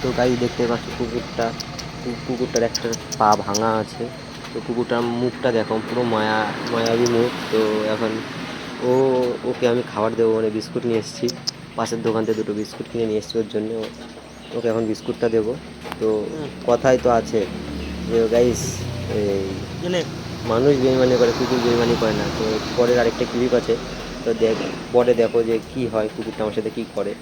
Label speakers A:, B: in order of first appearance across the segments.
A: তো গাইস দেখতে পাচ্ছ কুকুরটার একটা পা ভাঙা আছে। তো কুকুরটার মুখটা দেখো পুরো মায়াবী মুখ। তো এখন ও ওকে আমি খাবার দেবো, মানে বিস্কুট নিয়ে এসেছি পাশের দোকান থেকে, দুটো বিস্কুট কিনে নিয়ে এসেছি ওর জন্য। ওকে এখন বিস্কুটটা দেবো। তো কথাই তো আছে যে গাইস, এই মানুষ বেইমানি করে, কুকুর বেইমানি করে না। তো পরের আরেকটা ক্লিপ আছে, তো পরে দেখো যে কি হয়, কুকুরটা আমার সাথে কি করে।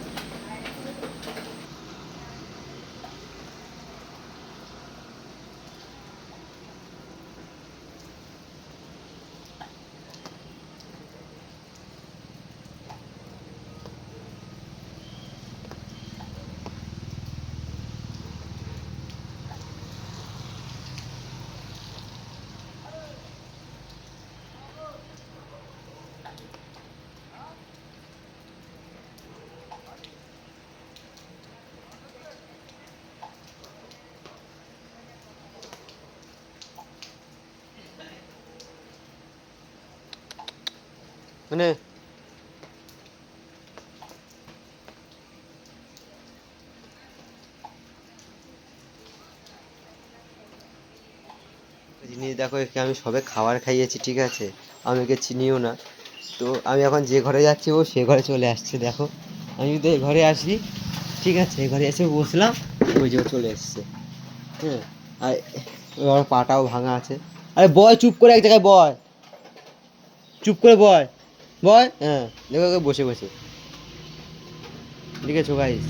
A: মানে জিনিস দেখো, একে আমি সবে খাবার খাইয়েছি, ঠিক আছে, আমি একে চিনিও না। তো আমি এখন যে ঘরে যাচ্ছি ও সে ঘরে চলে আসছে। দেখো আমি যদি এই ঘরে আসি, ঠিক আছে, এই ঘরে এসে বসলাম, ওই যে ও চলে এসছে। হ্যাঁ, আর ওর পাটাও ভাঙা আছে। আরে বয়, চুপ করে এক জায়গায় বয়, চুপ করে বয়, বয়। হ্যাঁ দেখো ওকে বসে বসে, ঠিক আছে গাইস।